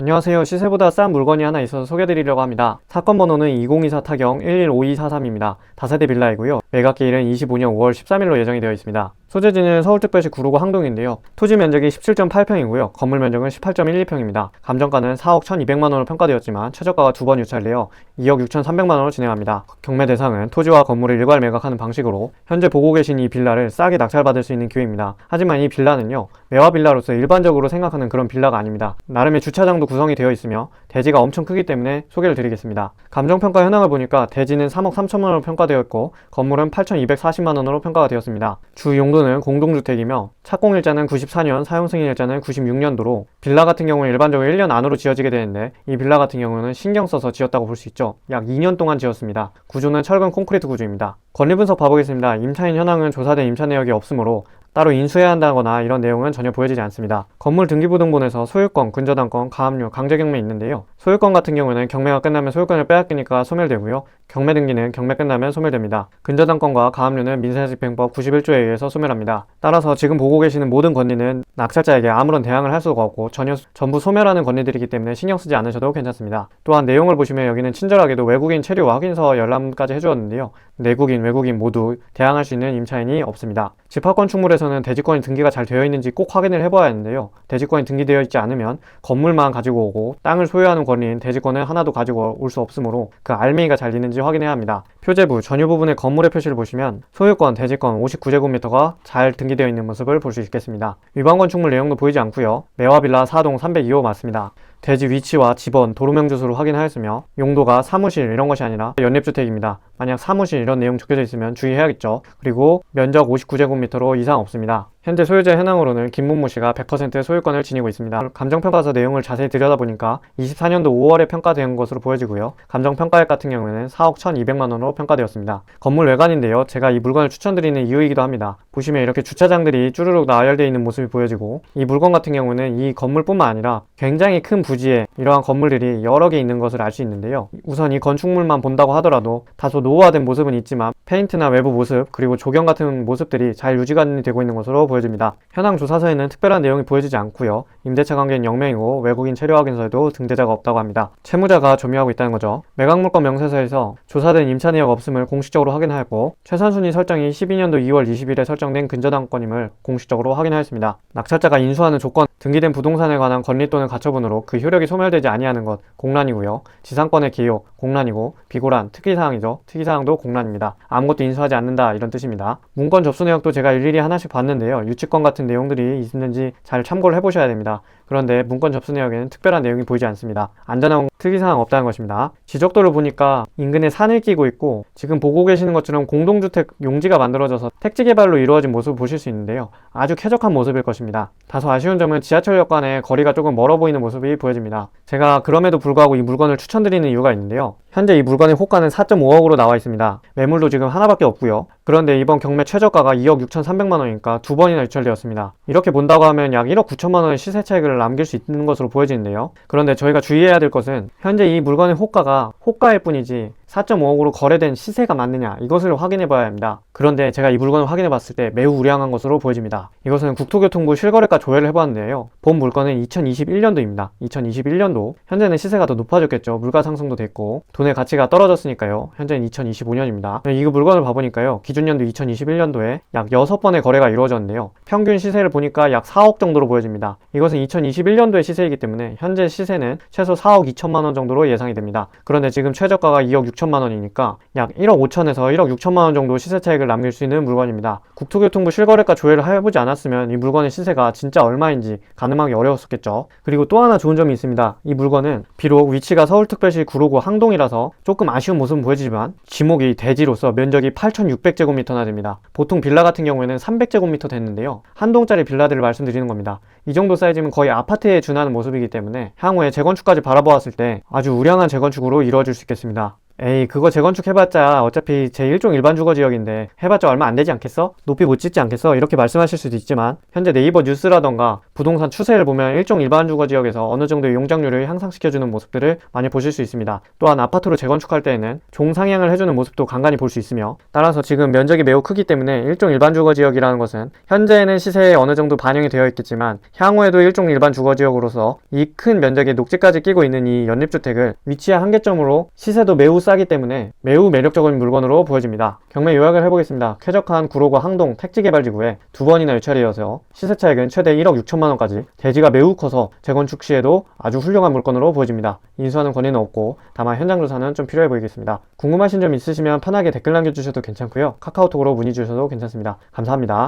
안녕하세요. 시세보다 싼 물건이 하나 있어서 소개해드리려고 합니다. 사건 번호는 2024 타경 115243입니다. 다세대 빌라이고요. 매각기일은 25년 5월 13일로 예정이 되어 있습니다. 소재지는 서울특별시 구로구 항동인데요. 토지 면적이 17.8평이고요. 건물 면적은 18.12평입니다. 감정가는 4억 1200만원으로 평가되었지만 최저가가 두 번 유찰되어 2억 6300만원으로 진행합니다. 경매 대상은 토지와 건물을 일괄 매각하는 방식으로 현재 보고 계신 이 빌라를 싸게 낙찰받을 수 있는 기회입니다. 하지만 이 빌라는요, 매화 빌라로서 일반적으로 생각하는 그런 빌라가 아닙니다. 나름의 주차장도 구성이 되어 있으며 대지가 엄청 크기 때문에 소개를 드리겠습니다. 감정평가 현황을 보니까 대지는 3억 3천만원으로 평가되어 있고 건물은 8240만원으로 평가가 되었습니다. 주 용도는 공동주택이며 착공일자는 94년, 사용승인일자는 96년도로 빌라 같은 경우는 일반적으로 1년 안으로 지어지게 되는데 이 빌라 같은 경우는 신경 써서 지었다고 볼 수 있죠. 약 2년 동안 지었습니다. 구조는 철근 콘크리트 구조입니다. 권리 분석 봐보겠습니다. 임차인 현황은 조사된 임차 내역이 없으므로 따로 인수해야 한다거나 이런 내용은 전혀 보여지지 않습니다. 건물 등기부등본에서 소유권, 근저당권, 가압류, 강제경매 있는데요. 소유권 같은 경우는 경매가 끝나면 소유권을 빼앗기니까 소멸되고요. 경매 등기는 경매 끝나면 소멸됩니다. 근저당권과 가압류는 민사집행법 91조에 의해서 소멸합니다. 따라서 지금 보고 계시는 모든 권리는 낙찰자에게 아무런 대항을 할 수가 없고 전부 소멸하는 권리들이기 때문에 신경 쓰지 않으셔도 괜찮습니다. 또한 내용을 보시면 여기는 친절하게도 외국인 체류 확인서 열람까지 해주었는데요. 내국인, 외국인 모두 대항할 수 있는 임차인이 없습니다. 집합건축물에서는 대지권이 등기가 잘 되어 있는지 꼭 확인을 해봐야 하는데요. 대지권이 등기되어 있지 않으면 건물만 가지고 오고 땅을 소유하는 권리인 대지권은 하나도 가지고 올 수 없으므로 그 알맹이가 잘 있는지 확인해야 합니다. 표제부 전유 부분의 건물의 표시를 보시면 소유권, 대지권 59제곱미터가 잘 등기되어 있는 모습을 볼 수 있겠습니다. 위반 건축물 내용도 보이지 않고요. 매화빌라 4동 302호 맞습니다. 대지 위치와 집원, 도로명 주소를 확인하였으며 용도가 사무실 이런 것이 아니라 연립주택입니다. 만약 사무실 이런 내용 적혀져 있으면 주의해야겠죠. 그리고 면적 59제곱미터로 이상 없습니다. 현재 소유자 현황으로는 김문모 씨가 100% 소유권을 지니고 있습니다. 감정평가서 내용을 자세히 들여다보니까 24년도 5월에 평가된 것으로 보여지고요. 감정평가액 같은 경우에는 4억 1200만원으로 평가되었습니다. 건물 외관인데요. 제가 이 물건을 추천드리는 이유이기도 합니다. 보시면 이렇게 주차장들이 쭈루룩 나열되어 있는 모습이 보여지고 이 물건 같은 경우는 이 건물뿐만 아니라 굉장히 큰 부지에 이러한 건물들이 여러 개 있는 것을 알 수 있는데요. 우선 이 건축물만 본다고 하더라도 다소 노후화된 모습은 있지만 페인트나 외부 모습 그리고 조경 같은 모습들이 잘 유지가 되고 있는 것으로 보여집니다. 현황 조사서에는 특별한 내용이 보여지지 않고요. 임대차 관계는 영명이고 외국인 체류 확인서에도 등재자가 없다고 합니다. 채무자가 점유하고 있다는 거죠. 매각물건 명세서에서 조사된 임차 내역 없음을 공식적으로 확인하였고 최선순위 설정이 12년도 2월 20일에 설정된 근저당권임을 공식적으로 확인하였습니다. 낙찰자가 인수하는 조건, 등기된 부동산에 관한 권리 또는 가처분으로 그 효력이 소멸되지 아니하는 것, 공란이고요. 지상권의 기요, 공란이고 비고란, 특이사항이죠. 특이사항도 공란입니다. 아무것도 인수하지 않는다 이런 뜻입니다. 문건 접수 내역도 제가 일일이 하나씩 봤는데요. 유치권 같은 내용들이 있는지 잘 참고를 해보셔야 됩니다. 그런데 문건 접수 내역에는 특별한 내용이 보이지 않습니다. 안전한 특이사항 없다는 것입니다. 지적도를 보니까 인근에 산을 끼고 있고 지금 보고 계시는 것처럼 공동주택 용지가 만들어져서 택지 개발로 이루어진 모습을 보실 수 있는데요. 아주 쾌적한 모습일 것입니다. 다소 아쉬운 점은 지하철역 간의 거리가 조금 멀어 보이는 모습이 보여집니다. 제가 그럼에도 불구하고 이 물건을 추천드리는 이유가 있는데요. 현재 이 물건의 호가는 4.5억으로 나와 있습니다. 매물도 지금 하나밖에 없고요. 그런데 이번 경매 최저가가 2억 6,300만원이니까 두 번이나 유찰되었습니다. 이렇게 본다고 하면 약 1억 9천만원의 시세 차익을 남길 수 있는 것으로 보여지는데요. 그런데 저희가 주의해야 될 것은 현재 이 물건의 호가가 호가일 뿐이지 4.5억으로 거래된 시세가 맞느냐 이것을 확인해 봐야 합니다. 그런데 제가 이 물건을 확인해 봤을 때 매우 우량한 것으로 보여집니다. 이것은 국토교통부 실거래가 조회를 해봤는데요. 본 물건은 2021년도입니다. 2021년도 현재는 시세가 더 높아졌겠죠. 물가 상승도 됐고 돈의 가치가 떨어졌으니까요. 현재는 2025년입니다. 이 물건을 봐보니까요. 기준연도 2021년도에 약 6번의 거래가 이루어졌는데요. 평균 시세를 보니까 약 4억 정도로 보여집니다. 이것은 2021년도의 시세이기 때문에 현재 시세는 최소 4억 2천만원 정도로 예상이 됩니다. 그런데 지금 최저가가 2억 6천만 원이니까 약 1억 5천에서 1억 6천만 원 정도 시세 차익을 남길 수 있는 물건입니다. 국토교통부 실거래가 조회를 해보지 않았으면 이 물건의 시세가 진짜 얼마인지 가늠하기 어려웠었겠죠. 그리고 또 하나 좋은 점이 있습니다. 이 물건은 비록 위치가 서울특별시 구로구 항동이라서 조금 아쉬운 모습은 보여지지만 지목이 대지로서 면적이 8,600제곱미터나 됩니다. 보통 빌라 같은 경우에는 300제곱미터 됐는데요. 한 동짜리 빌라들을 말씀드리는 겁니다. 이 정도 사이즈면 거의 아파트에 준하는 모습이기 때문에 향후에 재건축까지 바라보았을 때 아주 우량한 재건축으로 이루어질 수 있겠습니다. 에이, 그거 재건축 해봤자 어차피 제1종 일반 주거 지역인데 해봤자 얼마 안 되지 않겠어? 높이 못 짓지 않겠어? 이렇게 말씀하실 수도 있지만 현재 네이버 뉴스라던가 부동산 추세를 보면 1종 일반 주거 지역에서 어느 정도의 용적률을 향상시켜주는 모습들을 많이 보실 수 있습니다. 또한 아파트로 재건축할 때에는 종상향을 해주는 모습도 간간히 볼 수 있으며, 따라서 지금 면적이 매우 크기 때문에 1종 일반 주거 지역이라는 것은 현재는 시세에 어느 정도 반영이 되어 있겠지만 향후에도 1종 일반 주거 지역으로서 이 큰 면적의 녹지까지 끼고 있는 이 연립주택을 위치의 한계점으로 시세도 매우 싸기 때문에 매우 매력적인 물건으로 보여집니다. 경매 요약을 해보겠습니다. 쾌적한 구로구 항동 택지개발지구에 두 번이나 유찰이어서 시세 차익은 최대 1억 6천만 원까지, 대지가 매우 커서 재건축 시에도 아주 훌륭한 물건으로 보여집니다. 인수하는 권위는 없고 다만 현장 조사는 좀 필요해 보이겠습니다. 궁금하신 점 있으시면 편하게 댓글 남겨주셔도 괜찮고요. 카카오톡으로 문의 주셔도 괜찮습니다. 감사합니다.